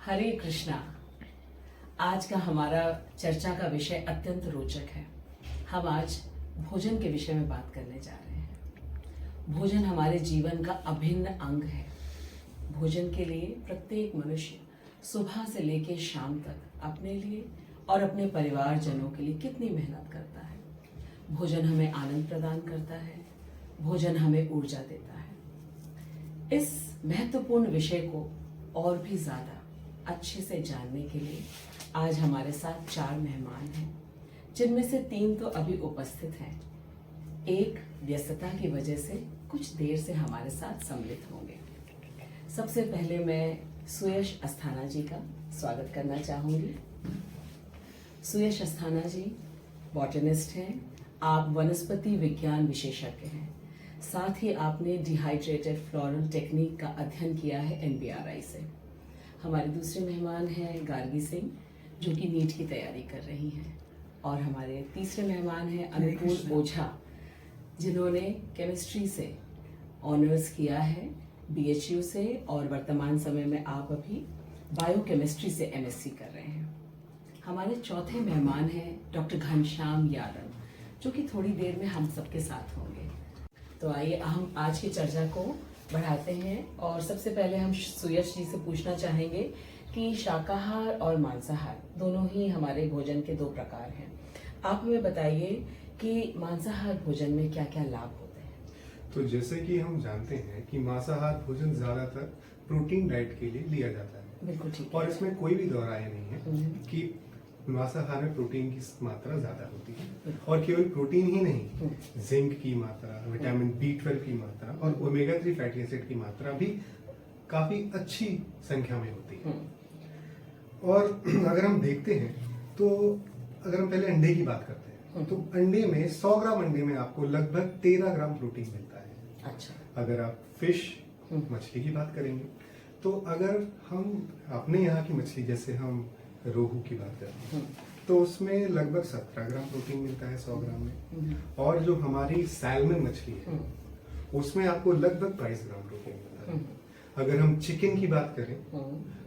हरे कृष्णा। आज का हमारा चर्चा का विषय अत्यंत रोचक है। हम आज भोजन के विषय में बात करने जा रहे हैं। भोजन हमारे जीवन का अभिन्न अंग है। भोजन के लिए प्रत्येक मनुष्य सुबह से लेकर शाम तक अपने लिए और अपने परिवारजनों के लिए कितनी मेहनत करता है। भोजन हमें आनंद प्रदान करता है, भोजन हमें ऊर्जा देता है। इस महत्वपूर्ण विषय को और भी ज्यादा अच्छे से जानने के लिए आज हमारे साथ 4 मेहमान हैं, जिनमें से 3 तो अभी उपस्थित हैं। एक व्यस्तता की वजह से कुछ देर से हमारे साथ सम्मिलित होंगे। सबसे पहले मैं सुयश अस्थाना जी का स्वागत करना चाहूंगी। सुयश अस्थाना जी बॉटनिस्ट हैं। आप वनस्पति विज्ञान विशेषज्ञ हैं। साथ ही आपने डिहाइड्रेटेड फ्लोरल टेक्निक का अध्ययन किया है NBRI से। हमारे दूसरे मेहमान हैं गार्गी सिंह, जो कि नीट की तैयारी कर रही हैं। और हमारे तीसरे मेहमान हैं अनुकूल ओझा, जिन्होंने केमिस्ट्री से ऑनर्स किया है BHU से, और वर्तमान समय में आप अभी बायोकेमिस्ट्री से MSc कर रहे हैं। हमारे चौथे मेहमान हैं डॉक्टर घनश्याम यादव, जो कि थोड़ी देर में हम सबके साथ होंगे। तो आइए हम आज की चर्चा को बढ़ाते हैं। और सबसे पहले हम सुयश जी से पूछना चाहेंगे कि शाकाहार और मांसाहार दोनों ही हमारे भोजन के 2 प्रकार हैं। आप हमें बताइए कि मांसाहार भोजन में क्या क्या लाभ होते हैं। तो जैसे कि हम जानते हैं कि मांसाहार भोजन ज्यादातर प्रोटीन डाइट के लिए लिया जाता है। बिल्कुल ठीक और है। इसमें कोई भी दो राय नहीं है कि मांसाहार में प्रोटीन की मात्रा ज्यादा होती है। और केवल प्रोटीन ही नहीं, जिंक की मात्रा, विटामिन B12 की मात्रा और ओमेगा 3 फैटी एसिड की मात्रा भी काफी अच्छी संख्या में होती है। और अगर हम देखते हैं तो अगर हम पहले अंडे की बात करते हैं तो अंडे में 100 ग्राम अंडे में आपको लगभग 13 ग्राम प्रोटीन मिलता है। अच्छा। अगर आप फिश मछली की बात करेंगे तो अगर हम अपने यहाँ की मछली जैसे हम रोहू की बात करते हैं तो उसमें लगभग 17 ग्राम प्रोटीन मिलता है 100 ग्राम में। और जो हमारी सैल्मन मछली है उसमें आपको लगभग 22 ग्राम प्रोटीन मिलता है। अगर हम चिकन की बात करें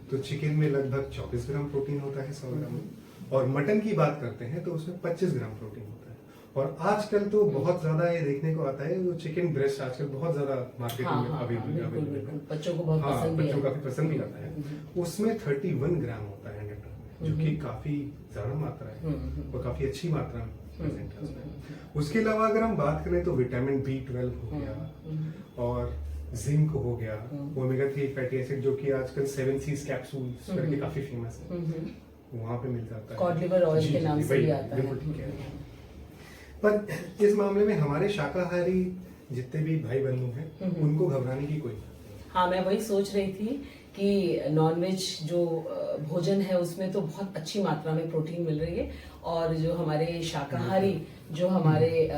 तो चिकन में लगभग 24 ग्राम प्रोटीन होता है 100 ग्राम में। और मटन की बात करते हैं तो उसमें 25 ग्राम प्रोटीन होता है। और आजकल तो बहुत ज्यादा ये देखने को आता है, वो चिकन ब्रेस्ट आजकल बहुत ज्यादा मार्केटिंग में अवेलेबल है। बच्चों को बहुत पसंद भी है। बच्चों काफी पसंद भी आता है। उसमें 31 ग्राम होता है 100 ग्राम में, जो कि काफी ज्यादा मात्रा है और काफी अच्छी मात्रा प्रेजेंट है उसमें। उसके अलावा अगर हम बात करें तो विटामिन B12 हो गया और जिंक हो गया, ओमेगा 3 फैटी एसिड जो कि आजकल 7 C's कैप्सूल्स करके काफी फेमस है, वहां पे मिल जाता है। कॉड लिवर ऑयल के नाम से भी आता बिल्कुल ठीक है। पर इस मामले में हमारे शाकाहारी जितने भी भाई बंधु हैं उनको घबराने की कोई बात नहीं। हाँ, मैं वही सोच रही थी कि नॉनवेज जो भोजन है उसमें तो बहुत अच्छी मात्रा में प्रोटीन मिल रही है, और जो हमारे शाकाहारी जो हमारे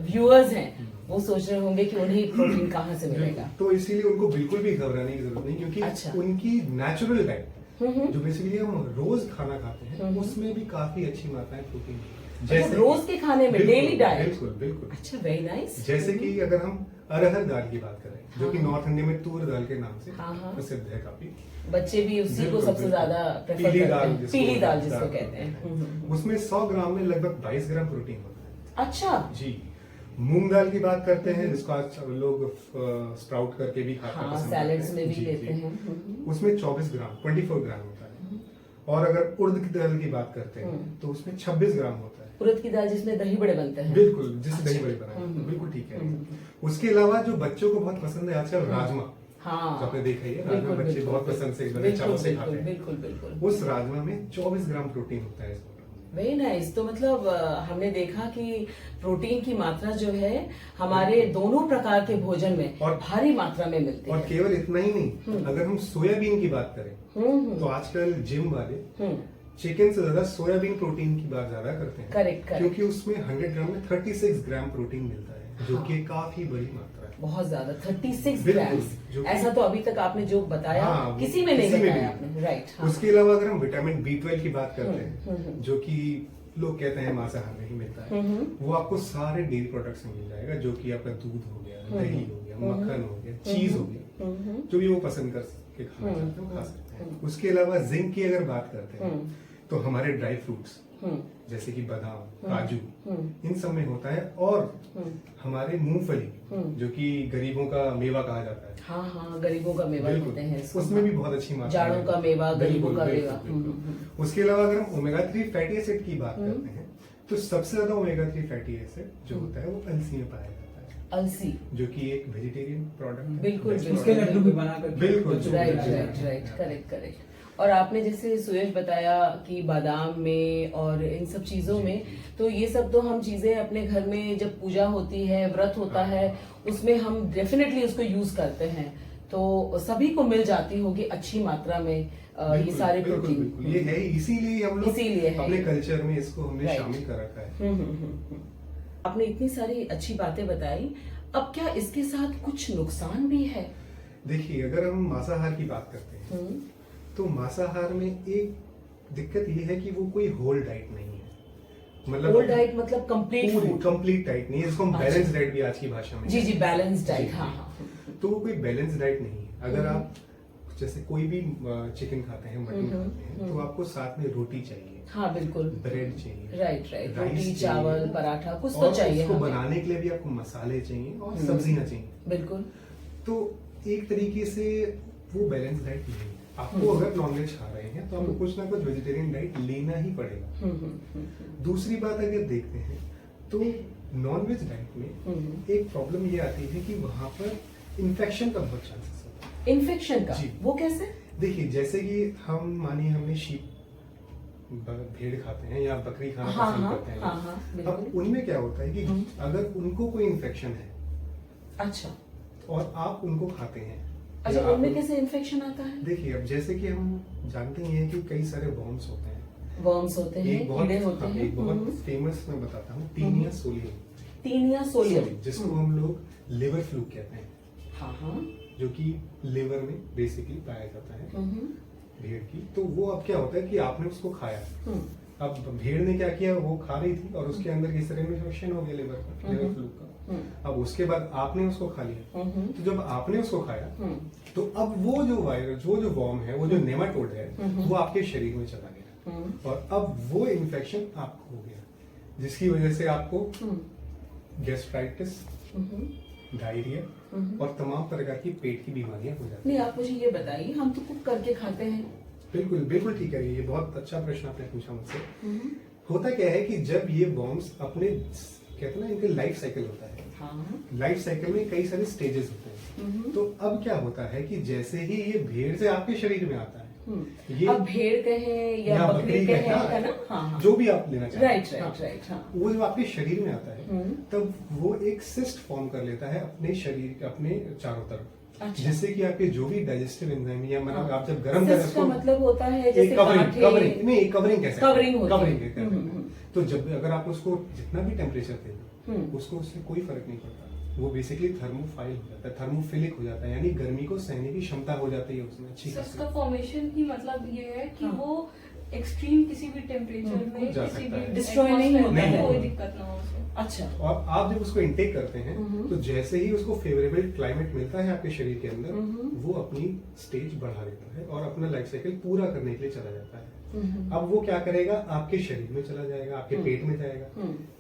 व्यूअर्स हैं वो सोच रहे होंगे कि उन्हें प्रोटीन कहाँ से मिलेगा। तो इसीलिए उनको बिल्कुल भी घबराने की जरूरत नहीं, क्योंकि अच्छा। उनकी नेचुरल डाइट जो बेसिकली हम रोज खाना खाते हैं उसमें भी काफी अच्छी मात्रा है प्रोटीन की। जैसे रोज के खाने में डेली डाइट। बिल्कुल बिल्कुल। अच्छा, वेरी नाइस। जैसे कि अगर हम अरहर दाल की बात करें, जो कि नॉर्थ इंडिया में तूर दाल के नाम से प्रसिद्ध है काफी। बच्चे भी उसी को सबसे ज्यादा प्रेफर करते हैं, पीली दाल जिसको कहते हैं। उसमें 100 ग्राम में लगभग 22 ग्राम प्रोटीन होता है। अच्छा जी। मूंग दाल की बात करते हैं, जिसको आज लोग स्प्राउट करके भी खाते हैं, सैलेड्स में भी लेते हैं। उसमें 24 ग्राम 24 ग्राम होता है। और अगर उड़द की दाल की बात करते हैं तो उसमें 26 ग्राम होता है। उड़द की दाल जिसमें दही बड़े बनते हैं। बिल्कुल, जिससे दही बड़े बनाए, बिल्कुल ठीक है। उसके अलावा जो बच्चों को बहुत पसंद है आजकल, राजमा। हाँ, तो आपने देखा ही है, राजमा बच्चे बहुत पसंद से चावल से खाते हैं। बिल्कुल बिल्कुल। उस राजमा में 24 ग्राम प्रोटीन होता है। Very nice. तो मतलब हमने देखा कि प्रोटीन की मात्रा जो है हमारे दोनों प्रकार के भोजन में और भारी मात्रा में मिलती है। और केवल इतना ही नहीं, अगर हम सोयाबीन की बात करें तो आजकल जिम वाले चिकन से ज्यादा सोयाबीन प्रोटीन की बात ज्यादा करते हैं। करेक्ट। क्योंकि उसमें 100 ग्राम में 36 ग्राम प्रोटीन मिलता है, जो कि काफी बड़ी मात्रा है। बहुत ज्यादा 36 ग्राम। ऐसा तो अभी तक आपने जो बताया किसी में नहीं बताया आपने। राइट। उसके अलावा अगर हम विटामिन B12 की बात करते हैं, जो कि लोग कहते हैं मांसाहार में ही मिलता है, वो आपको सारे डेयरी प्रोडक्ट्स में मिल जाएगा, जो कि आपका दूध हो गया, दही हो गया, मक्खन हो गया, चीज हो गया, जो भी वो पसंद के खाना चाहते हैं वो खा सकते हैं। उसके अलावा जिंक की अगर बात करते हैं तो हमारे ड्राई फ्रूट्स जैसे कि बादाम, काजू, इन सब में होता है। और हमारे मूंगफली जो कि गरीबों का मेवा कहा जाता है। हाँ हाँ, गरीबों का मेवा कहते हैं इसको। उसमें भी बहुत अच्छी मात्रा जाड़ों का मेवा, गरीबों का मेवा। उसके अलावा अगर हम ओमेगा 3 फैटी एसिड की बात करते हैं तो सबसे ज्यादा ओमेगा 3 फैटी एसिड जो होता है वो अलसी में पाया जाता है। अलसी जो कि एक वेजिटेरियन प्रोडक्ट है। बिल्कुल, उसके लड्डू भी बना कर बिल्कुल राइट राइट राइट, करेक्ट। और आपने जैसे सुयश बताया कि बादाम में और इन सब चीजों में, तो ये सब तो हम चीजें अपने घर में जब पूजा होती है, व्रत होता है, उसमें हम डेफिनेटली उसको यूज करते हैं, तो सभी को मिल जाती होगी अच्छी मात्रा में ये सारे प्रोटीन। ये है इसीलिए हम लोग इसीलिए अपने कल्चर में इसको हमने Right. शामिल कर रखा है। आपने इतनी सारी अच्छी बातें बताई, अब क्या इसके साथ कुछ नुकसान भी है? देखिए, अगर हम मांसाहार की बात करते हैं तो मांसाहार में एक दिक्कत ये है कि वो कोई होल डाइट नहीं है। मतलब होल डाइट मतलब कंप्लीट फूड, कंप्लीट डाइट नहीं है, जिसको हम अच्छा। बैलेंस डाइट भी आज की भाषा में। जी जी, बैलेंस डाइट। जी, हाँ जी। हाँ। तो वो कोई बैलेंस डाइट नहीं है। अगर आप जैसे कोई भी चिकन खाते हैं, मटन खाते हैं, तो आपको साथ में रोटी चाहिए, हाँ बिल्कुल, ब्रेड चाहिए, राइट राइट, राइस रोटी चाहिए, चावल पराठा कुछ तो और चाहिए उसको हमें। बनाने के लिए भी आपको मसाले चाहिए और सब्जियां चाहिए। बिल्कुल। तो एक तरीके से वो बैलेंस डाइट नहीं है। आपको अगर नॉनवेज खा रहे हैं तो आपको कुछ ना कुछ वेजिटेरियन डाइट लेना ही पड़ेगा। दूसरी बात अगर देखते हैं तो नॉनवेज डाइट में एक प्रॉब्लम ये आती है कि वहां पर इन्फेक्शन का बहुत चांसेस होता है। इन्फेक्शन का? जी। वो कैसे? देखिए, जैसे कि हम मानिए हमने शीप भेड़ खाते हैं या बकरी खाना हाँ, पसंद हाँ, करते हैं। हाँ, हाँ, बिल्कुल। अब उनमें क्या होता है कि अगर उनको कोई इन्फेक्शन है अच्छा और आप उनको खाते हैं, अच्छा, या उनमें आप- कैसे इन्फेक्शन आता है? देखिए, अब जैसे कि हम जानते ही हैं कि कई सारे वर्म्स होते हैं। वर्म्स होते हैं, कीड़े होते हैं। एक बहुत फेमस मैं बताता हूँ, टीनिया सोलियम, तीनिया सोलियम। जिसको हम लोग लिवर फ्लू कहते हैं, हाँ हाँ। जो कि लिवर में बेसिकली पाया जाता है हम्म, भेड़ की। तो वो अब क्या होता है कि आपने उसको खाया, हम्म, अब भेड़ ने क्या किया, वो खा रही थी और उसके अंदर किस तरह में इन्फेक्शन हो गया लिवर का, लिवर फ्लू का। अब उसके बाद आपने उसको खा लिया, तो जब आपने उसको खाया तो अब वो जो वायरस, वो जो वर्म है, वो जो नेमाटोड है, वो आपके शरीर में चला गया और अब वो इन्फेक्शन आपको हो गया, जिसकी वजह से आपको गैस्ट्राइटिस, डायरिया और तमाम प्रकार की पेट की बीमारियां हो जाती नहीं, आप मुझे ये बताइए, हम तो कुक करके खाते हैं। बिल्कुल बिल्कुल ठीक है, ये बहुत अच्छा प्रश्न आपने पूछा मुझसे। होता क्या है कि जब ये वर्म्स अपने, कहते हैं ना, इनका लाइफ साइकिल होता है। हाँ। लाइफ साइकिल में कई सारे स्टेजेस होते हैं। तो अब क्या होता है कि जैसे ही ये भेड़ से आपके शरीर में आता है, ये अब भेड़ कहें या बकरी कहें, है ना? हाँ हाँ, जो भी आप लेना चाहते हैं, राइट राइट राइट। हाँ, वो जब आपके शरीर में आता है तब वो एक सिस्ट फॉर्म कर लेता है अपने शरीर के अपने चारों तरफ, अच्छा। जिससे कि आपके जो भी डाइजेस्टिव एंजाइम या मतलब हाँ। आप जब गर्म करें Cyst का उसको, मतलब होता है एक जैसे कवरिंग गांठें- कवरिंग नहीं, एक कवरिंग कैसे कवरिंग होती है। कवरिंग तो जब अगर आप उसको जितना भी टेम्परेचर दें, उसको उससे कोई फर्क नहीं पड़ता, वो बेसिकली थर्मोफाइल हो जाता है, थर्मोफिलिक हो जाता है, यानी गर्मी को सहने की क्षमता हो जाती है उसमें अच्छी So, खासी। उसका फॉर्मेशन ही मतलब ये है कि हाँ। वो एक्सट्रीम किसी भी टेम्परेचर में जा किसी सकता भी है। Destroy नहीं atmosphere होता में है। कोई दिक्कत ना हो उसे। अच्छा। और आप जब उसको इंटेक करते हैं तो जैसे ही उसको फेवरेबल क्लाइमेट मिलता है आपके शरीर के अंदर, वो अपनी स्टेज बढ़ा देता है और अपना लाइफ साइकिल पूरा करने के लिए चला जाता है। अब वो क्या करेगा, आपके शरीर में चला जाएगा, आपके पेट में जाएगा।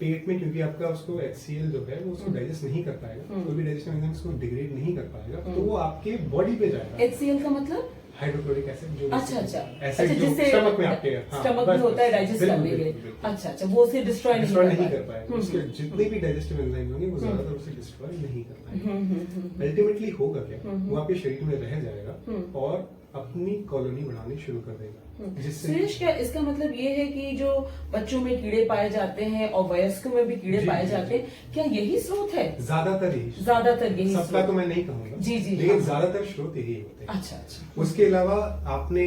पेट में क्योंकि आपका उसको HCl जो है वो उसको डाइजेस्ट नहीं कर पाएगा, कोई भी डाइजेस्टिव एंजाइम उसको डिग्रेड नहीं कर पाएगा, तो वो आपके बॉडी पे जाएगा। HCl का मतलब? हाइड्रोक्लोरिक एसिड, जो अच्छा अच्छा एसिड जो जिससे स्टमक में आपके, हाँ, स्टमक बस, में होता है बस, डाइजेस्ट बिल्कुल, करने के लिए। बिल्कुल, बिल्कुल। अच्छा अच्छा, वो उसे डिस्ट्रॉय डिस्ट्रॉय नहीं नहीं कर पाएगा। उसके जितने भी डाइजेस्टिव एंजाइम होंगे वो ज्यादातर उसे डिस्ट्रॉय नहीं कर पाएंगे। अल्टीमेटली होगा क्या, वो आपके शरीर में रह जाएगा और अपनी कॉलोनी बनानी शुरू कर देगा, जिससे सुरेश, क्या इसका मतलब ये है कि जो बच्चों में कीड़े पाए जाते हैं और वयस्कों में भी कीड़े जी, पाए जी, जाते हैं, क्या यही स्रोत है? ज्यादातर यही, ज्यादातर यही सबका स्रोत? तो मैं नहीं कहूंगा, जी, जी, लेकिन हाँ। ज्यादातर स्रोत यही होते हैं। अच्छा अच्छा। उसके अलावा आपने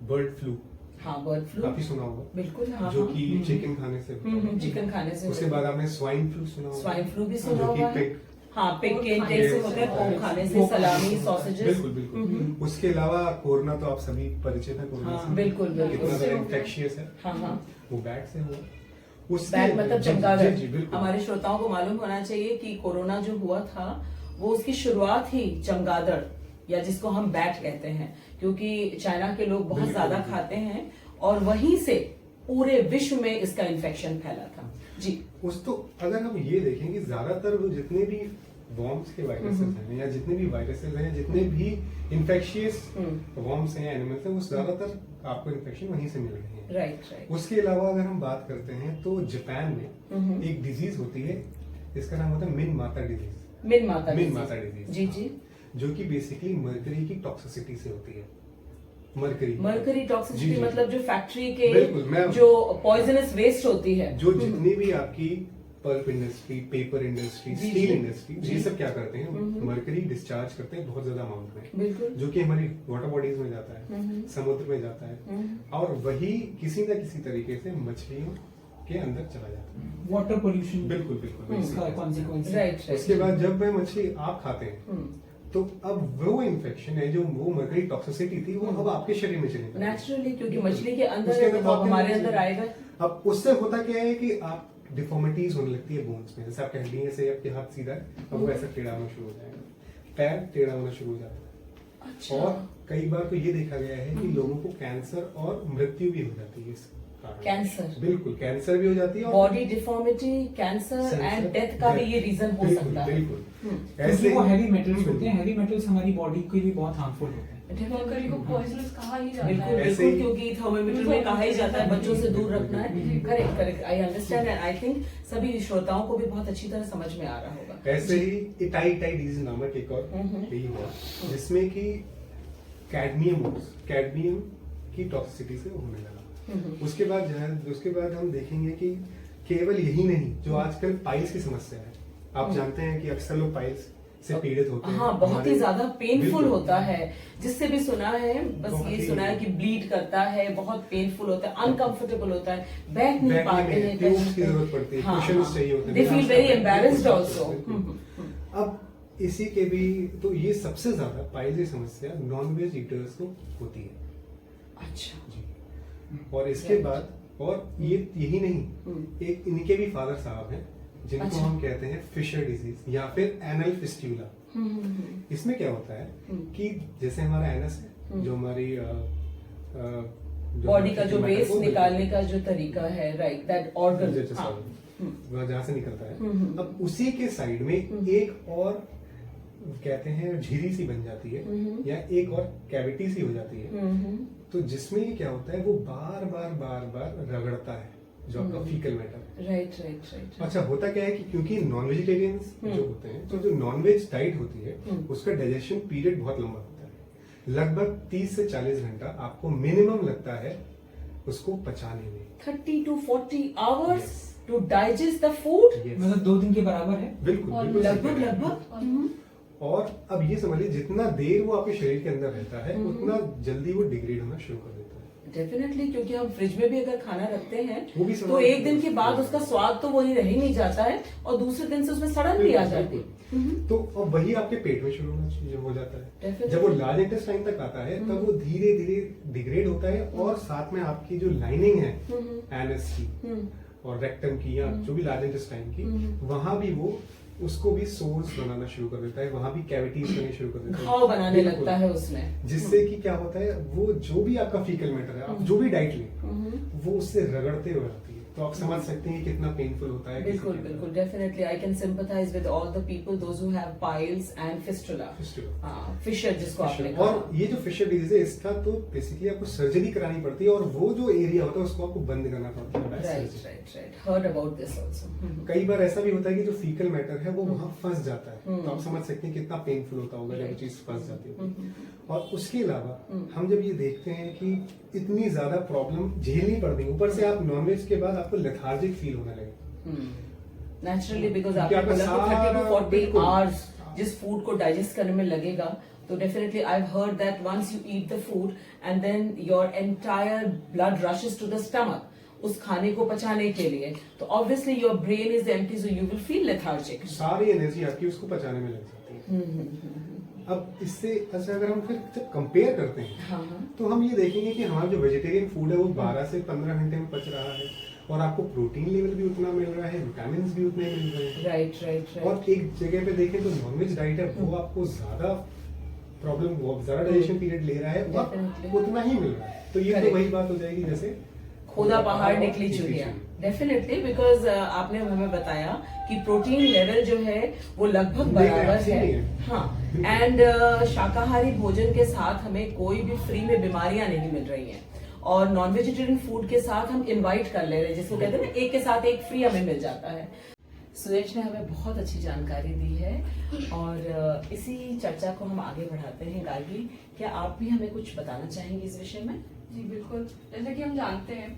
बर्ड फ्लू हाँ, बर्ड फ्लू काफी सुना होगा, बिल्कुल। हाँ जो हाँ। कि चिकन खाने से होता है। चिकन खाने से उसके बाद आपने स्वाइन फ्लू सुना होगा, स्वाइन फ्लू भी सुना जो कि होगा है। pig- हाँ, पिग के इंटेक से होता है, पोक खाने से, सलामी, सॉसेजेस। बिल्कुल बिल्कुल। उसके अलावा कोरोना तो आप सभी परिचित हैं, कोरोना हाँ, से बिल्कुल, बिल्कुल। कितना ज्यादा इन्फेक्शियस है। हाँ हाँ। वो बैट से हुआ। उसके बैट मतलब जी, चमगादड़। जी, जी, बिल्कुल। हमारे श्रोताओं को मालूम होना चाहिए कि कोरोना जो हुआ था वो उसकी शुरुआत ही चमगादड़ या जिसको हम बैट कहते हैं, क्योंकि चाइना के लोग बहुत ज्यादा खाते हैं और वहीं से पूरे विश्व में इसका इन्फेक्शन फैला था। जी। उस तो अगर हम ये देखें कि ज्यादातर वो जितने भी वॉर्म्स के वायरसेस हैं या जितने भी वायरसेस हैं, जितने भी इन्फेक्शियस वॉर्म्स हैं, एनिमल्स हैं, वो ज्यादातर आपको इन्फेक्शन वहीं से मिल रहे हैं। राइट। उसके अलावा अगर हम बात करते हैं तो जापान में एक डिजीज होती है, इसका नाम होता है मिन माता डिजीज। मिन माता डिजीज। जी जी। जो कि बेसिकली मर्करी की टॉक्सिसिटी से होती है। मर्करी टॉक्सिसिटी मतलब जो फैक्ट्री बिल्कुल, के जो पॉइजनस वेस्ट होती है, जो जितनी भी आपकी पल्प इंडस्ट्री, पेपर इंडस्ट्री, जी, स्टील जी, इंडस्ट्री, ये सब क्या करते हैं, मर्करी डिस्चार्ज करते हैं बहुत ज्यादा अमाउंट में, बिल्कुल, जो कि हमारी वाटर बॉडीज में जाता है, समुद्र में जाता है, और वही किसी न किसी तरीके से मछलियों के अंदर चला जाता है। वाटर पोल्यूशन बिल्कुल बिल्कुल इसका कॉन्सिक्वेंस। राइट। उसके बाद जब वह मछली आप खाते हैं तो अब वो इन्फेक्शन है, जो वो मर्करी टॉक्सिसिटी थी, वो अब आपके शरीर में चली जाती है नेचुरली, क्योंकि मछली के अंदर उसके है अंदर तो आपके हमारे अंदर अंदर आएगा। अब उससे होता क्या है कि आप डिफॉर्मिटीज होने लगती है बोन्स में, जैसे आपके हड्डी से आपके हाथ सीधा है, अब वो ऐसा टेढ़ा होना शुरू हो जाएगा, पैर टेढ़ा होना शुरू हो जाता है। अच्छा। और कई बार तो ये देखा गया है कि लोगों को कैंसर और मृत्यु भी हो जाती है इस कारण। कैंसर, बिल्कुल कैंसर भी हो जाती है, और body deformity, cancer and death का भी ये रीजन हो सकता है। बिल्कुल क्योंकि वो हैवी मेटल्स होते हैं, हैवी मेटल्स हमारी बॉडी के लिए बहुत हार्मफुल होते हैं। मरकरी को पॉइजनस कहा ही जाता बिल्कुल है। ऐसे बिल्कुल, ही- क्योंकि थर्मोमीटर में कहा ही जाता है बच्चों से दूर रखना है। Correct correct, I understand and I think सभी श्रोताओं को भी बहुत अच्छी तरह समझ में आ रहा होगा। ऐसे ही इटाई डिजीज नामक एक और यही हुआ, जिसमें कि कैडमियम की टॉक्सिसिटी से होने लगा। उसके बाद हम देखेंगे कि केवल यही नहीं, जो आजकल पाइल्स की समस्या है, आप जानते हैं कि अक्सर लोग पाइल्स से पीड़ित होते हैं। हाँ, बहुत ही ज्यादा पेनफुल बिल्कुल। होता है, जिससे भी सुना है, बस बहुत ये ही- सुना है कि ब्लीड करता है, बहुत पेनफुल होता है, अनकंफर्टेबल होता है, बैठ नहीं पाते हैं, ट्यूब्स की जरूरत पड़ती है, कुशन्स चाहिए होते हैं। दे फील वेरी एम्बैरेस्ड बिल्कुल, आल्सो। बिल्कुल। अब इसी के भी तो ये सबसे ज्यादा पाइल्स की समस्या नॉन वेज ईटर्स को होती है अच्छा जी। और इसके बाद और ये यही नहीं, एक इनके भी फादर साहब हैं जिनको अच्छा। हम कहते हैं फिशर डिजीज या फिर एनल फिस्ट्यूला। इसमें क्या होता है कि जैसे हमारा एनस है, जो हमारी बॉडी का जो हमारी वेस्ट वो निकालने का जो तरीका है, राइट, दैट ऑर्गन। वहाँ जहाँ से निकलता है, अब उसी के साइड में एक और कहते हैं झिरी सी बन जाती है, या एक और कैविटी सी हो जाती है, तो जिसमें ये क्या होता है, वो बार बार रगड़ता है जो आपका faecal matter. Right right right. अच्छा, होता क्या है कि क्योंकि नॉन वेजिटेरियंस जो होते हैं, तो जो नॉन वेज डाइट होती है उसका डाइजेशन पीरियड बहुत लंबा होता है, लगभग 30 से 40 घंटा आपको मिनिमम लगता है उसको पचाने में। 30 to 40 hours Yes. to digest the food। Yes. मतलब 2 दिन के बराबर है। बिल्कुल और बिल्कुल सही लगभग कह रहे हैं। लगभग। और अब ये समझ लीजिए, जितना देर वो आपके शरीर के अंदर रहता है, उतना जल्दी वो डिग्रेड होना शुरू कर देता है। डेफिनेटली, क्योंकि हम फ्रिज में भी अगर खाना रखते हैं वो भी तो समाप्त एक दिन हो के जाता बाद है। उसका स्वाद तो वही रह ही नहीं जाता है, और दूसरे दिन से उसमें सड़न भी आ जाती है। तो अब वही आपके पेट में शुरू हो जाता है। Definitely. जब वो लार्ज इंटेस्टाइन तक आता है, तब वो धीरे धीरे डिग्रेड होता है, और साथ में आपकी जो लाइनिंग है एनएस की और रेक्टम की, या जो भी लार्ज इंटेस्टाइन की, वहां भी वो उसको भी सोर्स बनाना शुरू कर देता है, वहां भी कैविटीज बनने शुरू कर देता है, घाव बनाने बिल्कुल। लगता है उसमें। जिससे कि क्या होता है, वो जो भी आपका फीकल मैटर है, आप जो भी डाइट लें, वो उससे रगड़ते हुए आती है, तो आप समझ सकते हैं कि कितना पेनफुल होता है। बिल्कुल बिल्कुल, definitely I can sympathise with all the people those who have piles and fistula. Fissure जिसको आपने कहा। और ये जो फिशर डिजीज है, इसका तो बेसिकली आपको सर्जरी करानी पड़ती है, और वो जो एरिया होता है उसको आपको बंद करना पड़ता है by right surgery। Right right, heard about this also. कई बार ऐसा भी होता है कि जो फीकल मैटर है वो वहां फंस जाता है, तो आप समझ सकते हैं कितना पेनफुल होता होगा जब वो चीज फंस जाती है। और उसके अलावा हम जब ये देखते हैं कि इतनी ज्यादा प्रॉब्लम झेलनी पड़ती है, ऊपर से आप नॉनवेज के बाद आपको लेथार्जिक फील होने लगे। नेचुरली, बिकॉज क्योंकि आपने आपका बोला कि 30 to सारा 40 बिल्कुल। आवर्स जिस फूड को डाइजेस्ट करने में लगेगा, तो definitely I have heard that once you eat the food and then your entire blood rushes to the stomach उस खाने को पचाने के लिए, तो obviously your brain is empty, so you will feel lethargic. सारी एनर्जी आपकी उसको पचाने में लग जाती है। अब इससे अच्छा, अगर हम फिर जब कंपेयर करते हैं, हाँ हाँ, तो हम ये देखेंगे कि हमारा जो वेजिटेरियन फूड है वो 12 से 15 घंटे में पच रहा है, और आपको प्रोटीन लेवल भी उतना मिल रहा है, विटामिन भी उतने मिल रहे हैं। Right right right. और एक जगह पे देखें तो नॉनवेज डाइट है, वो आपको ज्यादा प्रॉब्लम वो ज्यादा डाइजेशन पीरियड ले रहा है वक्त Definitely. उतना ही मिल रहा है, तो ये तो Correct. वही बात हो जाएगी जैसे खोदा पहाड़ निकली चुड़िया। डेफिनेटली, बिकॉज आपने हमें बताया कि प्रोटीन लेवल जो है वो लगभग नहीं, बराबर ऐसे नहीं है। है। हाँ, एंड शाकाहारी भोजन के साथ हमें कोई भी फ्री में बीमारियां नहीं मिल रही हैं, और नॉन वेजिटेरियन फूड के साथ हम इनवाइट कर ले रहे हैं, जिसको कहते हैं ना एक के साथ एक फ्री हमें मिल जाता है। सुरेश ने हमें बहुत अच्छी जानकारी दी है, और इसी चर्चा को हम आगे बढ़ाते हैं। गार्गी, क्या आप भी हमें कुछ बताना चाहेंगे इस विषय में? जी बिल्कुल, जैसे कि हम जानते हैं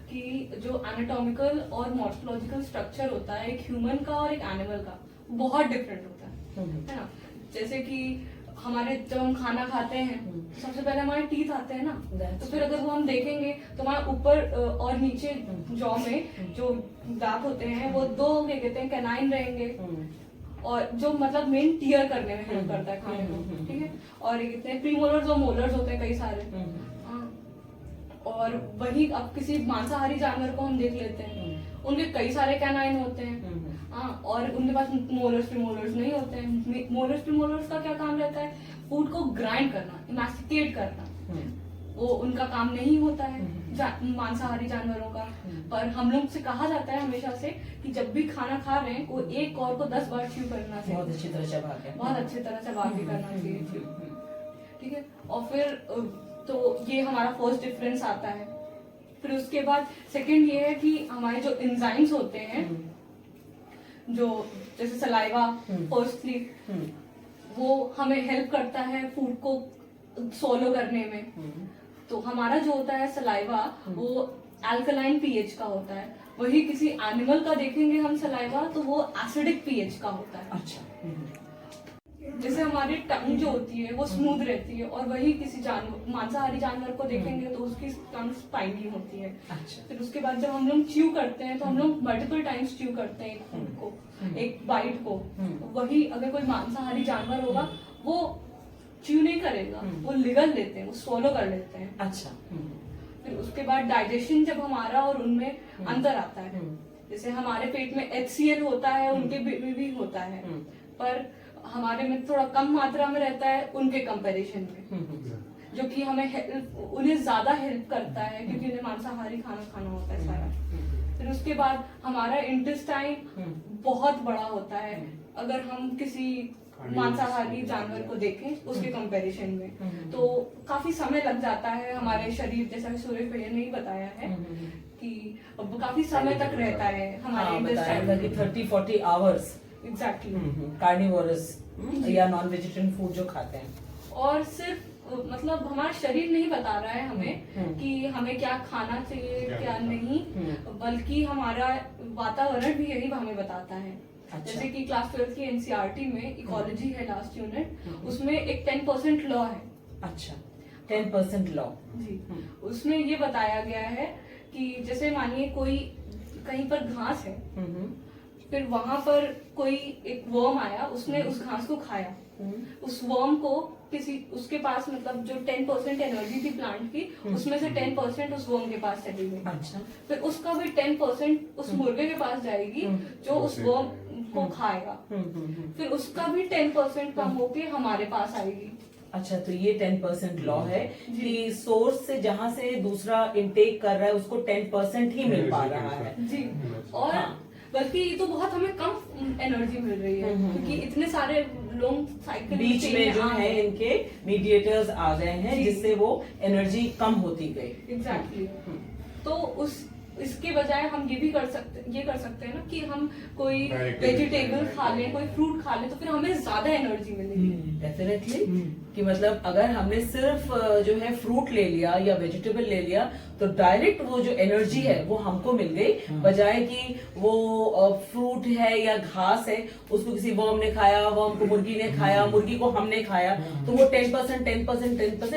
कि जो एनाटॉमिकल और मॉर्फोलॉजिकल स्ट्रक्चर होता है एक ह्यूमन का और एक एनिमल का, बहुत डिफरेंट होता है ना। जैसे कि हमारे जब हम खाना खाते हैं तो सबसे पहले हमारे टीथ आते हैं ना, That's तो फिर अगर वो हम देखेंगे तो हमारे ऊपर और नीचे जॉ में जो दांत होते हैं वो दो क्या कहते हैं कैनाइन रहेंगे, और जो मतलब मेन टीयर करने में हेल्प करता है खाने को, ठीक है। और ये कहते हैं प्रीमोलर्स और मोलर्स होते हैं कई सारे। हाँ। और वही अब किसी मांसाहारी जानवर को हम देख लेते हैं, उनके कई सारे कैनाइन होते हैं। हाँ, और उनके पास मोलर्स प्रीमोलर्स नहीं होते हैं। मोलर्स प्रीमोलर्स का क्या काम रहता है? फूड को ग्राइंड करना, इमास्टिकेट करना, वो उनका काम नहीं होता है मांसाहारी जानवरों का। पर हम लोग से कहा जाता है हमेशा से कि जब भी खाना खा रहे हैं वो एक कौर को 10 बार च्यू करना चाहिए, बहुत अच्छी तरह चबा के। बहुत अच्छी तरह से बात भी करना चाहिए च्यू, ठीक है। और फिर तो ये हमारा फर्स्ट डिफरेंस आता है। फिर उसके बाद सेकंड ये है कि हमारे जो एंजाइम्स होते हैं, जो जैसे सलाइवा फर्स्टली, वो हमें हेल्प करता है फूड को सोलो करने में। तो हमारा जो होता है सलाइवा वो अल्कलाइन पीएच का होता है, वही किसी एनिमल का देखेंगे हम सलाइवा तो वो एसिडिक पीएच का होता है। अच्छा। जैसे हमारी टंग जो होती है वो स्मूथ रहती है, और वही किसी जानवर मांसाहारी जानवर को देखेंगे तो उसकी टंग स्पाइनी होती है। अच्छा। फिर उसके बाद जब हम लोग च्यू करते हैं तो हम लोग मल्टीपल टाइम्स च्यू करते हैं एक फूड को, एक बाइट को। वही अगर कोई मांसाहारी जानवर होगा वो च्यू नहीं करेगा, वो लिगल लेते हैं, वो swallow कर लेते हैं। अच्छा। फिर उसके बाद डाइजेशन जब हमारा और उनमें अंतर आता है, जैसे हमारे पेट में HCl होता है, उनके में भी होता है, पर हमारे में थोड़ा कम मात्रा में रहता है उनके कंपैरिजन में, जो कि हमें उन्हें ज्यादा हेल्प करता है क्योंकि उन्हें मांसाहारी खाना होता है सारा। फिर उसके बाद हमारा इंटेस्टाइन बहुत बड़ा होता है अगर हम किसी मांसाहारी जानवर को देखें उसके कंपैरिजन में, तो काफी समय लग जाता है हमारे शरीर, जैसा कि सुरेश भैया ने ही बताया है कि अब काफी समय तक रहता है हमारे इंटेस्टाइन। 30-40 hours exactly. कार्निवोरस या नॉन वेजिटेरियन फूड जो खाते हैं। और सिर्फ मतलब हमारा शरीर नहीं बता रहा है हमें कि हमें क्या खाना चाहिए क्या नहीं, बल्कि हमारा वातावरण भी यही हमें बताता है। अच्छा। जैसे कि क्लास 12 की एनसीईआरटी में इकोलॉजी है लास्ट यूनिट, उसमें एक 10% लॉ है। अच्छा, 10% लॉ। जी, उसमें ये बताया गया है कि जैसे मानिए कोई कहीं पर घास है, फिर वहां पर कोई एक वर्म आया, उसने उस घास को खाया, उस वर्म को किसी उसके पास मतलब जो 10% एनर्जी थी प्लांट की, उसमें से 10% उस वर्म के पास चली गई। अच्छा। फिर उसका भी 10% उस मुर्गे के पास जाएगी जो उस वर्म को खाएगा, फिर उसका भी 10% कम होके हमारे पास आएगी। अच्छा, तो ये 10% लॉ है कि सोर्स से जहाँ से दूसरा इनटेक कर रहा है उसको 10% ही मिल पा रहा है। जी, और बल्कि ये तो बहुत हमें कम एनर्जी मिल रही है क्योंकि इतने सारे लोग साइकिल बीच में जो है इनके मीडिएटर्स आ गए हैं जिससे वो एनर्जी कम होती गई। एग्जैक्टली। तो इसके बजाय हम ये कर सकते हैं ना कि हम कोई वेजिटेबल खा लें, कोई फ्रूट खा लें, तो फिर हमें ज्यादा एनर्जी मिलेगी। डेफिनेटली कि मतलब अगर हमने सिर्फ जो है फ्रूट ले लिया या वेजिटेबल ले लिया तो डायरेक्ट वो जो एनर्जी है वो हमको मिल गई, बजाय कि वो फ्रूट है या घास है उसको किसी वर्म ने खाया, वर्म को मुर्गी ने खाया, मुर्गी को हमने खाया, तो वो 10%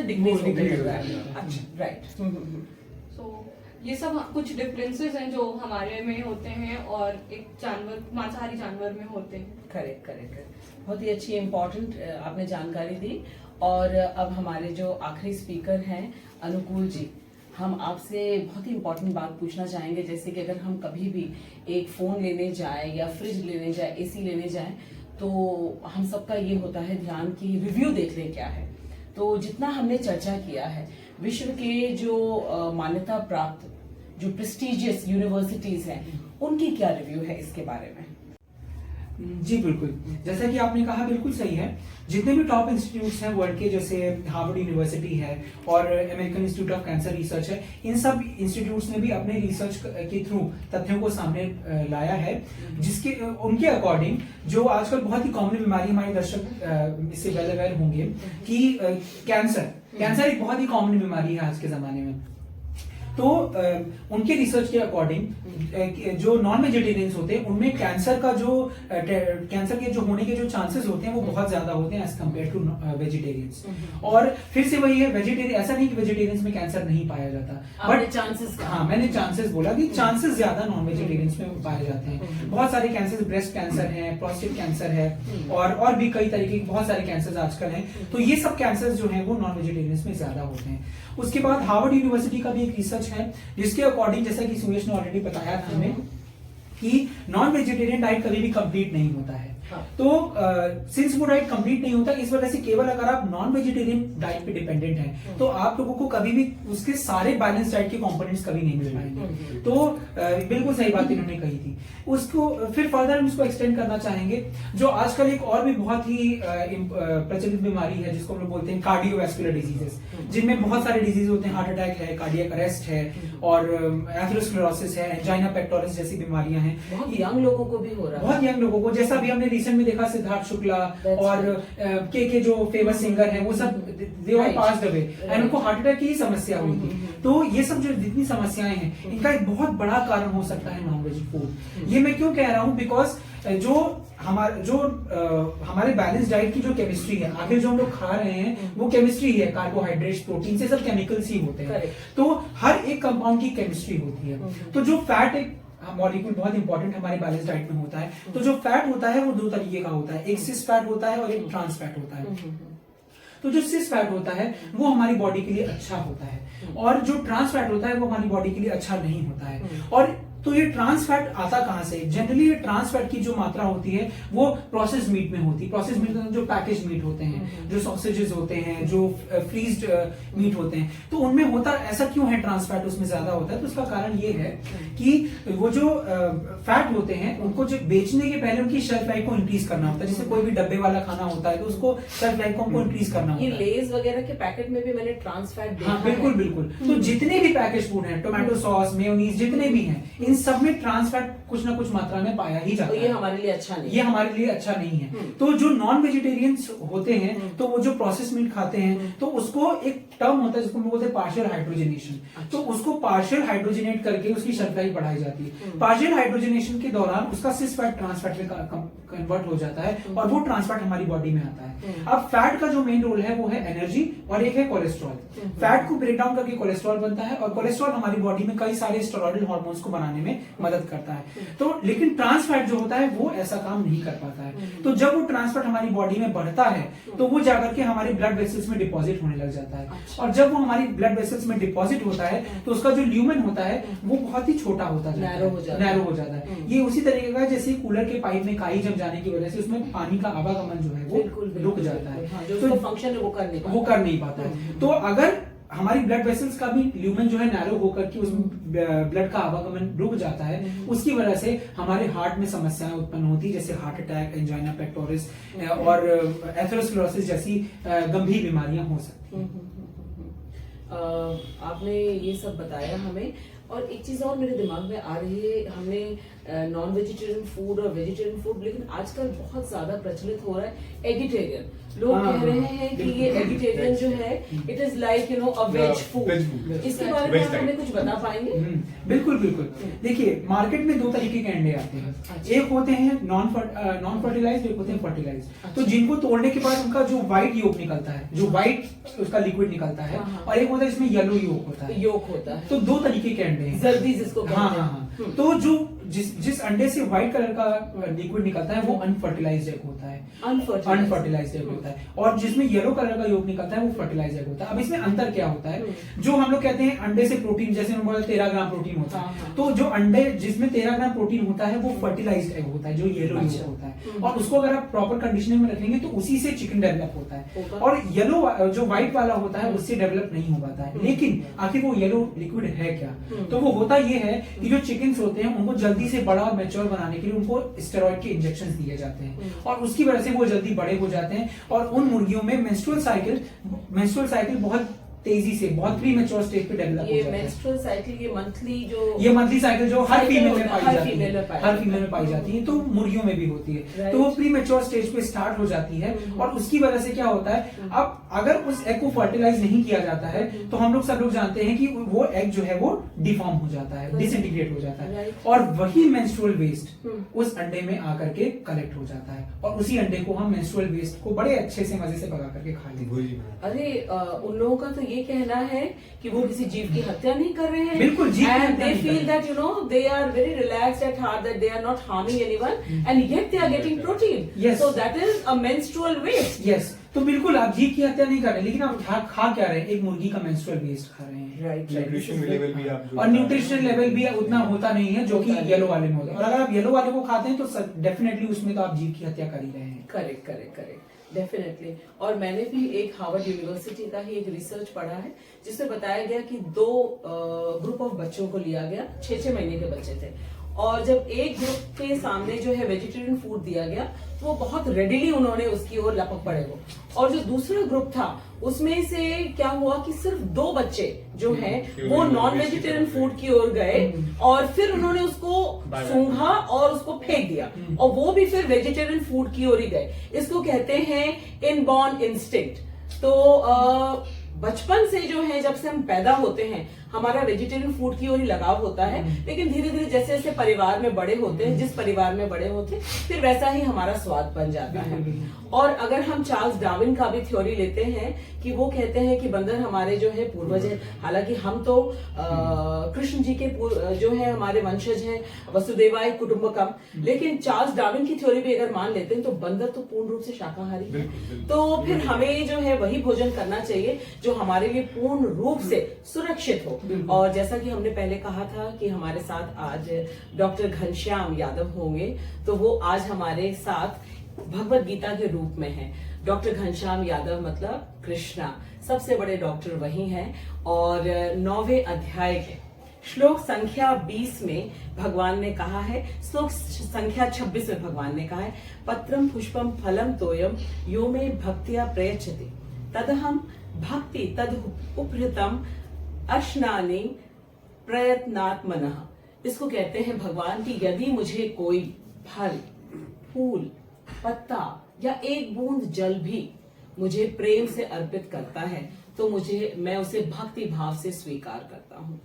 डिक्रीज हो रहा है। अच्छा, राइट। ये सब कुछ डिफरेंसेस हैं जो हमारे में होते हैं और एक जानवर मांसाहारी जानवर में होते हैं। करेक्ट। बहुत ही अच्छी इम्पोर्टेंट आपने जानकारी दी। और अब हमारे जो आखिरी स्पीकर हैं अनुकूल जी, हम आपसे बहुत ही इम्पोर्टेंट बात पूछना चाहेंगे। जैसे कि अगर हम कभी भी एक फोन लेने जाए या फ्रिज लेने जाए, एसी लेने जाए, तो हम सबका ये होता है ध्यान कि रिव्यू देख लें क्या है। तो जितना हमने चर्चा किया है, विश्व के जो मान्यता प्राप्त जो प्रेस्टिजियस यूनिवर्सिटीज हैं, उनकी क्या रिव्यू है इसके बारे में? जी बिल्कुल, जैसा कि आपने कहा बिल्कुल सही है। जितने भी टॉप इंस्टीट्यूट्स हैं वर्ल्ड के, जैसे हार्वर्ड यूनिवर्सिटी है और American institute of cancer research है, इन सब इंस्टीट्यूट्स ने भी अपने रिसर्च के थ्रू तथ्यों को सामने लाया है, जिसके उनके अकॉर्डिंग जो आजकल बहुत ही कॉमन बीमारी, हमारे दर्शक इससे वेल अवेयर होंगे कि कैंसर एक बहुत ही कॉमन बीमारी है आज के जमाने में। तो उनके रिसर्च के अकॉर्डिंग जो नॉन वेजिटेरियंस होते हैं उनमें कैंसर के जो होने के जो चांसेस होते हैं वो बहुत ज्यादा होते हैं एज कम्पेयर टू वेजिटेरियंस। और फिर से वही है, वेजिटेरियन ऐसा नहीं कि वेजिटेरियंस में कैंसर नहीं पाया जाता, बट चांसेस, हाँ मैंने चांसेस बोला कि चांसेस ज्यादा नॉन वेजिटेरियंस में पाए जाते हैं। बहुत सारे कैंसर, ब्रेस्ट कैंसर है, प्रोस्टेट कैंसर है और भी कई तरीके के बहुत सारे कैंसर आजकल हैं। तो ये सब कैंसर जो है वो नॉन वेजिटेरियंस में ज्यादा होते हैं। उसके बाद हार्वर्ड यूनिवर्सिटी का भी एक रिसर्च है जिसके अकॉर्डिंग, जैसा कि सुमेश ने ऑलरेडी बताया था हमें, कि नॉन वेजिटेरियन डाइट कभी भी कंप्लीट नहीं होता है। तो सिंस वो डाइट कंप्लीट नहीं होता, इस वजह से केवल अगर आप नॉन वेजिटेरियन डाइट पे डिपेंडेंट हैं तो आप लोगों को कभी भी उसके सारे बैलेंस डाइट के कंपोनेंट्स कभी नहीं मिल पाएंगे। तो बिल्कुल सही बात इन्होंने कही थी। उसको फिर फर्दर हम उसको एक्सटेंड करना चाहेंगे, जो आजकल एक और भी बहुत ही प्रचलित बीमारी है जिसको हम लोग बोलते हैं कार्डियोवैस्कुलर डिजीजेस, जिनमें बहुत सारे डिजीज होते हैं। हार्ट अटैक है, कार्डियक अरेस्ट है और एथेरोस्क्लेरोसिस है, एंजाइना पेक्टोरिस जैसी बीमारियां हैं। बहुत यंग लोगों को भी हो रहा है, बहुत यंग लोगों को, जैसा भी हमने रिसेंट में देखा सिद्धार्थ शुक्ला और के जो फेमस सिंगर हैं वो सब दे वर पास्ड अवे एंड उनको हार्ट अटैक की समस्या हुई थी। तो ये सब जो जितनी समस्याएं हैं इनका एक बहुत बड़ा कारण हो सकता है नॉन वेज फूड। ये मैं क्यों कह रहा हूँ, बिकॉज जो हमारे बैलेंस डाइट की जो केमिस्ट्री है, आखिर जो हम लोग खा रहे हैं वो केमिस्ट्री है, कार्बोहाइड्रेट्स, प्रोटीन से सब केमिकल्स ही होते हैं। तो हर एक कंपाउंड की केमिस्ट्री होती है। तो जो फैट एक मॉलिक्यूल बहुत इंपॉर्टेंट हमारे बैलेंस डाइट में होता है। तो जो फैट होता है वो दो तरीके का होता है, एक सिस फैट होता है और एक ट्रांस फैट होता है। तो जो सिस फैट होता है वो हमारी बॉडी के लिए अच्छा होता है और जो ट्रांस फैट होता है वो हमारी बॉडी के लिए अच्छा नहीं होता है। और तो ये ट्रांस फैट आता कहां से? जनरली ये ट्रांस फैट की जो मात्रा होती है वो प्रोसेस मीट में होती है। प्रोसेस मीट जो पैकेज मीट होते हैं, जो सॉसेजेस होते हैं, जो फ्रीज्ड मीट होते हैं, तो उनमें होता ऐसा क्यों है, ट्रांस फैट उसमें ज्यादा होता है? तो उसका कारण ये है कि वो जो फैट होते हैं उनको जो बेचने के पहले उनकी शेल्फ लाइफ को इंक्रीज करना होता है। जैसे कोई भी डब्बे वाला खाना होता है तो उसको शेल्फ लाइफ को हमको इंक्रीज करना होता है। लेज वगैरह के पैकेट में भी मैंने ट्रांस फैट देखा। हाँ बिल्कुल बिल्कुल। तो जितने भी पैकेज फूड हैं, टोमेटो सॉस, मेयोनीज, जितने भी हैं, इन सब में ट्रांस फैट कुछ ना कुछ मात्रा में पाया ही जाता है। ये हमारे लिए अच्छा नहीं, ये हमारे लिए अच्छा नहीं है। तो जो नॉन वेजिटेरियंस होते हैं तो वो जो प्रोसेस मीट खाते हैं तो उसको एक टर्म होता है जिसको हम बोलते हैं पार्शियल हाइड्रोजनेशन। तो उसको पार्शियल हाइड्रोजनेट करके उसकी शेल्फ लाइफ बढ़ाई जाती है। पार्शियल हाइड्रोजनेशन के दौरान उसका सिस फैट ट्रांस फैट में कन्वर्ट हो जाता है और वो ट्रांस फैट हमारी बॉडी में आता है। अब फैट का जो मेन रोल है वो है एनर्जी और एक है कोलेस्ट्रॉल। फैट को ब्रेक डाउन करके कोलेस्ट्रॉल बनता है और कोलेस्ट्रॉल हमारी बॉडी में कई सारे स्टेरॉयडल हार्मोन्स को बनाने में मदद करता है। तो लेकिन ट्रांस फैट जो होता है वो ऐसा काम नहीं कर पाता है। तो जब वो ट्रांस फैट हमारी बॉडी में बढ़ता है तो वो जाकर के हमारे ब्लड वेसल्स में डिपॉजिट होने लग जाता है। और जब वो हमारी ब्लड वेसल्स में डिपॉजिट होता है तो उसका जो ल्यूमेन होता है वो बहुत ही छोटा होता है, नैरो हो जाता है। ये उसी तरीके का जैसे कूलर के पाइप में काई जम जाने की वजह से उसमें पानी का आवागमन जो है वो रुक जाता है। जो फंक्शन है वो कर नहीं पाता है। तो अगर हमारी ब्लड वेसल्स का भी ल्यूमेन जो है नैरो होकर के उसमें ब्लड का आवागमन रुक जाता है, उसकी वजह से हमारे हार्ट में समस्याएं उत्पन्न होती है, जैसे हार्ट अटैक, एंजाइना पेक्टोरिस और एथेरोस्क्लेरोसिस जैसी गंभीर बीमारियां हो सकती हैं। आपने ये सब बताया हमें, और एक चीज और मेरे दिमाग में आ रही है, हमने नॉन वेजिटेरियन फूड और वेजिटेरियन फूड, लेकिन आजकल बहुत ज्यादा प्रचलित हो रहा है एगिटेरियन। लोग कह रहे हैं कि ये एगिटेरियन जो है it is like a veg food. इसके बारे में आप हमें कुछ बता पाएंगे? बिल्कुल बिल्कुल। देखिए मार्केट में दो तरीके के अंडे आते हैं। एक होते हैं नॉन फर्टिलाइज्ड, एक होते हैं फर्टिलाइज्ड। तो जिनको तोड़ने के बाद उनका जो व्हाइट योक निकलता है, जो व्हाइट उसका लिक्विड निकलता है, और एक होता है इसमें येलो योक होता है। योक होता है। तो दो तरीके के अंडे हैं, जर्दी जिसको कहते हैं। हाँ। तो जिस अंडे से व्हाइट कलर का लिक्विड निकलता है वो अनफर्टिलाइज्ड एग होता है, अनफर्टिलाइज्ड एग होता है, और जिसमें येलो कलर का योग निकलता है वो फर्टिलाइज्ड एग होता है। अब इसमें अंतर क्या होता है, जो हम लोग कहते हैं अंडे से प्रोटीन, जैसे हम बोलते 13 ग्राम प्रोटीन होता है, तो जो अंडे जिसमें 13 ग्राम प्रोटीन होता है वो फर्टिलाइज्ड एग होता है, जो येलो योग होता है, और उसको अगर आप प्रॉपर कंडीशनिंग में रखेंगे तो उसी से चिकन डेवलप होता है, और येलो जो व्हाइट वाला होता है उससे डेवलप नहीं हो पाता है। लेकिन आखिर वो येलो लिक्विड है क्या, तो वो होता ये है कि जो चिकन्स होते हैं उनको जल्दी से बड़ा और मैच्योर बनाने के लिए उनको स्टेरॉइड के इंजेक्शन दिए जाते हैं, और उसकी वजह से वो जल्दी बड़े हो जाते हैं, और उन मुर्गियों में मेंस्ट्रुअल साइकिल बहुत तेजी से, बहुत प्री मैच्योर स्टेज पे डेवलप हो जाता है। मेंस्ट्रुअल साइकिल ये मंथली साइकिल जो हर फीमेल में पाई जाती फीमेल है, हर फीमेल में पाई जाती है, तो मुर्गियों में भी होती है, तो वो प्री मैच्योर स्टेज पे स्टार्ट हो जाती है, और उसकी वजह से क्या होता है, अब अगर उस एग को फर्टिलाइज नहीं किया जाता है तो हम लोग सब लोग जानते हैं कि वो एग जो है वो डिफॉर्म हो जाता है, डिसइंटीग्रेट हो जाता है, और वही मेंस्ट्रुअल वेस्ट उस अंडे में आकर के कलेक्ट हो जाता है, और उसी अंडे को हम मेंस्ट्रुअल वेस्ट को बड़े अच्छे से मजे से पका करके खा लेते हैं। अरे उन लोगों का तो ये कहना है कि वो किसी जीव की हत्या नहीं कर रहे हैं, बिल्कुल, जीव की एंड हत्या दे नहीं फील कर that you know they are very relaxed at heart that they are not harming anyone and yet they are getting protein, so that is a menstrual waste. Yes, तो बिल्कुल आप जीव की हत्या नहीं कर रहे, लेकिन आप खा क्या रहे हैं, एक मुर्गी का मेंस्ट्रुअल वेस्ट खा रहे हैं, राइट, न्यूट्रिशन लेवल भी आप और न्यूट्रिशन लेवल भी उतना होता नहीं है जो कि येलो वाले में होता है, और अगर आप येलो वाले को खाते हैं तो डेफिनेटली उसमें तो आप जीव की हत्या कर ही रहे हैं। Correct definitely. और मैंने भी एक हार्वर्ड यूनिवर्सिटी का ही एक रिसर्च पढ़ा है जिसमें बताया गया कि 2 ग्रुप ऑफ बच्चों को लिया गया, 6-6 महीने के बच्चे थे, और जब एक ग्रुप के सामने जो है वेजिटेरियन फूड दिया गया तो वो बहुत रेडिली उन्होंने उसकी ओर लपक पड़े वो, और जो दूसरा ग्रुप था उसमें से क्या हुआ कि सिर्फ 2 बच्चे जो हैं वो नॉन वेजिटेरियन फूड की ओर गए, और फिर उन्होंने उसको सूंघा और उसको फेंक दिया, और वो भी फिर वेजिटेरियन फूड की ओर ही गए। इसको कहते हैं इनबॉर्न इंस्टिंक्ट। तो बचपन से जो है, जब से हम पैदा होते हैं हमारा वेजिटेरियन फूड की ओर ही लगाव होता है, लेकिन धीरे धीरे जैसे जैसे परिवार में बड़े होते हैं, जिस परिवार में बड़े होते हैं फिर वैसा ही हमारा स्वाद बन जाता है। और अगर हम चार्ल्स डार्विन का भी थ्योरी लेते हैं कि वो कहते हैं कि बंदर हमारे जो है पूर्वज है, हालांकि हम तो कृष्ण जी के जो है हमारे वंशज हैं, वसुदेवाय कुटुंबकम, लेकिन चार्ल्स डार्विन की थ्योरी भी अगर मान लेते हैं तो बंदर तो पूर्ण रूप से शाकाहारी है, तो फिर हमें जो है वही भोजन करना चाहिए जो हमारे लिए पूर्ण रूप से सुरक्षित हो। और जैसा कि हमने पहले कहा था कि हमारे साथ आज डॉक्टर घनश्याम यादव होंगे, तो वो आज हमारे साथ भगवत गीता के रूप में हैं। डॉक्टर घनश्याम यादव मतलब कृष्णा, सबसे बड़े डॉक्टर वही हैं, और 9वें अध्याय के श्लोक संख्या 20 में भगवान ने कहा है, श्लोक संख्या 26 में भगवान ने कहा है, पत्रम पुष्पम फलम तोयम यो में भक्तिया प्रयच्छति तदहम भक्ति तद उपहृतम अश्नानि प्रयत्नात्मनः। इसको कहते हैं भगवान की यदि मुझे कोई फल, फूल, पत्ता या एक बूंद जल भी मुझे प्रेम से अर्पित करता है तो मैं उसे भक्ति भाव से स्वीकार करता हूँ।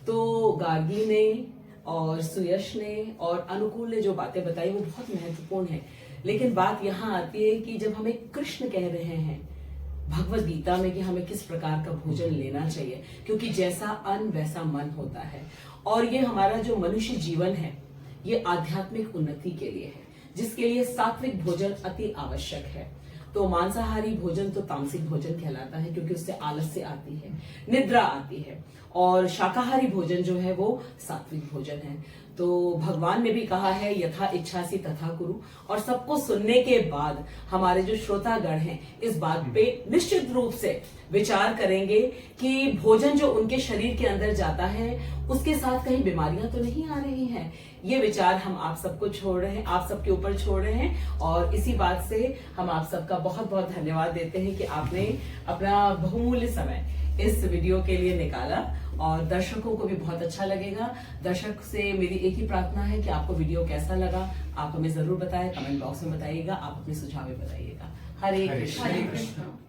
तो गार्गी ने और सुयश ने और अनुकूल ने जो बातें बताई वो बहुत महत्वपूर्ण है, लेकिन बात यहाँ आती है कि जब हमें कृष्ण कह रहे हैं भगवत गीता में कि हमें किस प्रकार का भोजन लेना चाहिए, क्योंकि जैसा अन्न वैसा मन होता है, और ये हमारा जो मनुष्य जीवन है ये आध्यात्मिक उन्नति के लिए है, जिसके लिए सात्विक भोजन अति आवश्यक है। तो मांसाहारी भोजन तो तामसिक भोजन कहलाता है क्योंकि उससे आलस्य आती है, निद्रा आती है, और शाकाहारी भोजन जो है वो सात्विक भोजन है। तो भगवान ने भी कहा है यथा इच्छासी तथा कुरु, और सबको सुनने के बाद हमारे जो श्रोतागण हैं इस बात पे निश्चित रूप से विचार करेंगे कि भोजन जो उनके शरीर के अंदर जाता है उसके साथ कहीं बीमारियां तो नहीं आ रही हैं। ये विचार हम आप सबको छोड़ रहे हैं, आप सबके ऊपर छोड़ रहे हैं, और इसी बात से हम आप सबका बहुत बहुत धन्यवाद देते हैं कि आपने अपना बहुमूल्य समय इस वीडियो के लिए निकाला, और दर्शकों को भी बहुत अच्छा लगेगा। दर्शक से मेरी एक ही प्रार्थना है कि आपको वीडियो कैसा लगा आप हमें जरूर बताएं, कमेंट बॉक्स में बताइएगा, आप अपने सुझाव भी बताइएगा। हरे कृष्ण।